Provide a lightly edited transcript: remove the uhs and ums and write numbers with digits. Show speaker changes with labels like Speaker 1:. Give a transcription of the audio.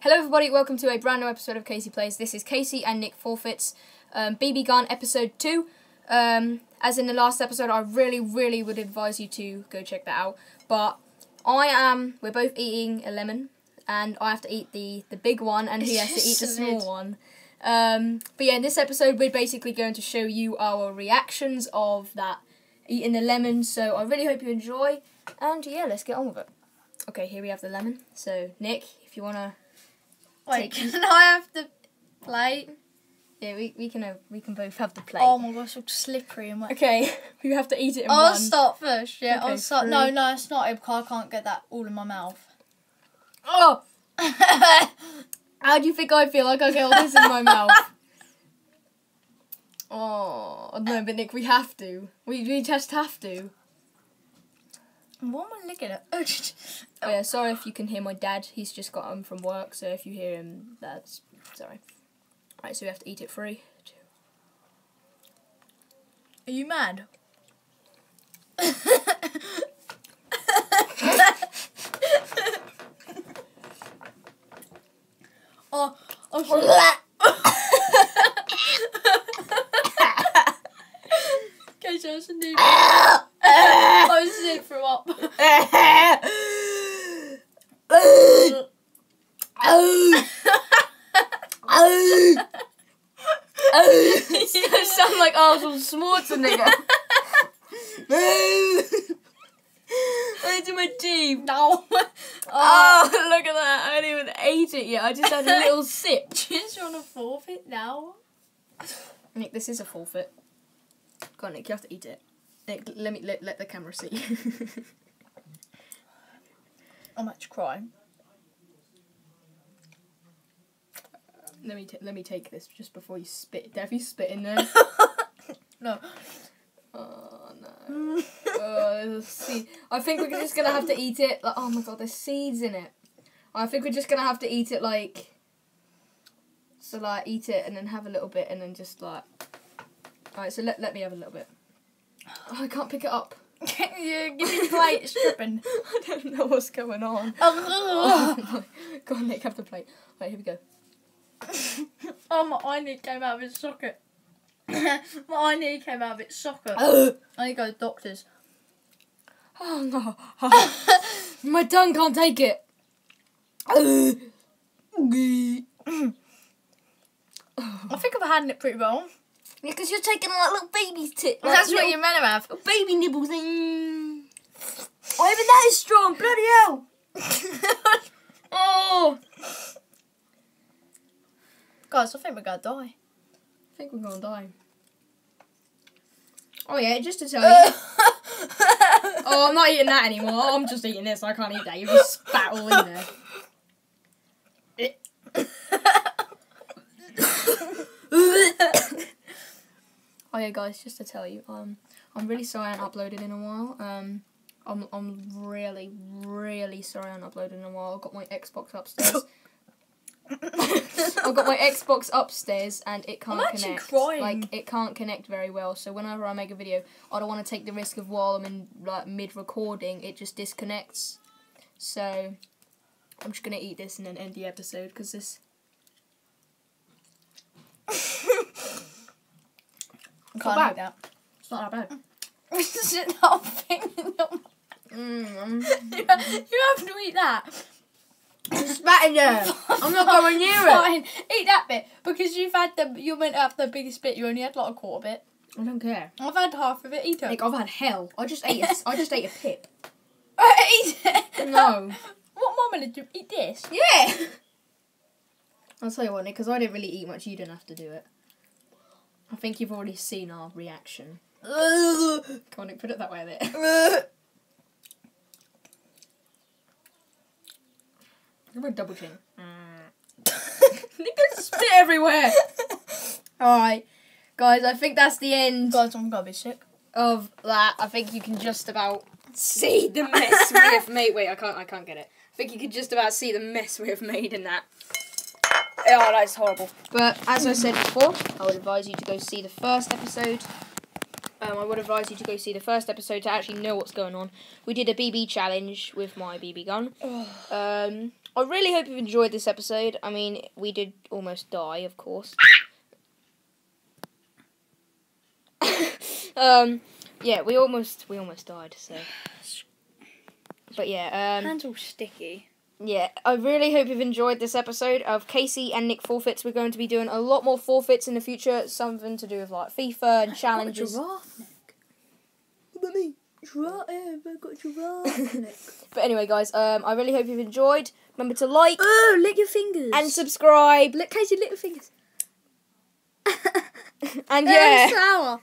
Speaker 1: Hello everybody, welcome to a brand new episode of Casey Plays. This is Casey and Nick Forfeits BB Gun episode 2. As in the last episode, I really would advise you to go check that out. But we're both eating a lemon, and I have to eat the big one, and he has to eat the small one. But yeah, in this episode, we're basically going to show you our reactions of that eating the lemon. So I really hope you enjoy, and yeah, let's get on with it. Okay, here we have the lemon. So Nick, if you wanna.
Speaker 2: Wait, can I have the plate?
Speaker 1: Yeah, we can both have the plate.
Speaker 2: Oh my gosh, it's all slippery and wet.
Speaker 1: Okay, we have to eat it in one.
Speaker 2: I'll start first, yeah.
Speaker 1: Okay,
Speaker 2: I'll start.
Speaker 1: three.
Speaker 2: No, it's not because I can't get that all in my mouth.
Speaker 1: Oh! How do you think I feel? Like I get all this in my mouth? Oh, no, but Nick, we have to. We just have to.
Speaker 2: What am I looking at?
Speaker 1: Oh yeah, sorry if you can hear my dad. He's just got home from work, so if you hear him, that's sorry. Right, so we have to eat it 3, 2.
Speaker 2: Are you mad? Oh, okay, so it's a new. I was sick from up.
Speaker 1: You sound like Arnold Schwarzenegger. I do my teeth.
Speaker 2: No.
Speaker 1: Oh, look at that. I haven't even ate it yet. I just had a little sip.
Speaker 2: Just want to forfeit now.
Speaker 1: Nick, this is a forfeit. Go on, Nick, you have to eat it. Nick, let the camera see.
Speaker 2: I'm actually crying.
Speaker 1: Let me take this just before you spit. Have you spit in there?
Speaker 2: No.
Speaker 1: Oh no. There's a seed. I think we're just gonna have to eat it. Like, oh my god, there's seeds in it. I think we're just gonna have to eat it like. So like eat it and then have a little bit and then just like. Alright, so let me have a little bit. Oh, I can't pick it up.
Speaker 2: Yeah, give me the plate, it's dripping.
Speaker 1: I don't know what's going on.
Speaker 2: Oh
Speaker 1: my. Go on, Nick, have the plate. Right, here we go.
Speaker 2: Oh, my eye nearly came out of its socket. My eye nearly came out of its socket. I need to go to the doctor's.
Speaker 1: Oh no. My tongue can't take it.
Speaker 2: I think I've handled it pretty well.
Speaker 1: Yeah, because you're taking like little baby tip.
Speaker 2: Like, that's what you're meant to have.
Speaker 1: Baby nibbles. Oh, even that is strong. Bloody hell. Oh.
Speaker 2: Guys, I think we're going to die.
Speaker 1: I think we're going to die. Oh yeah, just to tell you. Oh, I'm not eating that anymore. I'm just eating this. I can't eat that. You just spat all in there. Oh yeah, guys, just to tell you, I'm really sorry I haven't uploaded in a while. I'm really sorry I haven't uploaded in a while. I've got my Xbox upstairs. I've got my Xbox upstairs and it can't connect.
Speaker 2: I'm actually crying.
Speaker 1: Like, it can't connect very well. So whenever I make a video, I don't want to take the risk of while I'm in like mid-recording, it just disconnects. So I'm just gonna eat this and then end the episode because this.
Speaker 2: I can't eat that.
Speaker 1: It's not that bad.
Speaker 2: This is nothing. You have to eat that.
Speaker 1: Spat in there. I'm not going near it.
Speaker 2: Fine. Eat that bit because you're meant to have the biggest bit. You only had like a quarter bit.
Speaker 1: I don't care.
Speaker 2: I've had half of it. Eat it.
Speaker 1: Nick, I've had hell. I just ate a pip.
Speaker 2: Eat it.
Speaker 1: No.
Speaker 2: What am I meant to do? Eat this?
Speaker 1: Yeah. I'll tell you what, Nick, because I didn't really eat much. You didn't have to do it. I think you've already seen our reaction. Come on, Nick, put it that way a bit. Give me a double chin. Nick, there's spit everywhere. Alright, guys, I think that's the end.
Speaker 2: Guys, I'm gonna be sick.
Speaker 1: Of that. I think you can just about see the mess we have made. Wait, I can't get it. I think you can just about see the mess we have made in that. Oh, that's horrible. But as I said before, I would advise you to go see the first episode. I would advise you to go see the first episode to actually know what's going on. We did a BB challenge with my BB gun. I really hope you've enjoyed this episode. I mean, we did almost die, of course. Yeah, we almost died. So, but yeah,
Speaker 2: hands all sticky.
Speaker 1: Yeah, I really hope you've enjoyed this episode of Casey and Nick Forfeits. We're going to be doing a lot more forfeits in the future, something to do with like FIFA and challenges.
Speaker 2: Got a giraffe, Nick. What about me? I've got a giraffe, Nick.
Speaker 1: But anyway, guys, I really hope you've enjoyed. Remember to like.
Speaker 2: Oh, lick your fingers.
Speaker 1: And subscribe.
Speaker 2: Lick, Casey, lick your fingers.
Speaker 1: And yeah.
Speaker 2: Sour.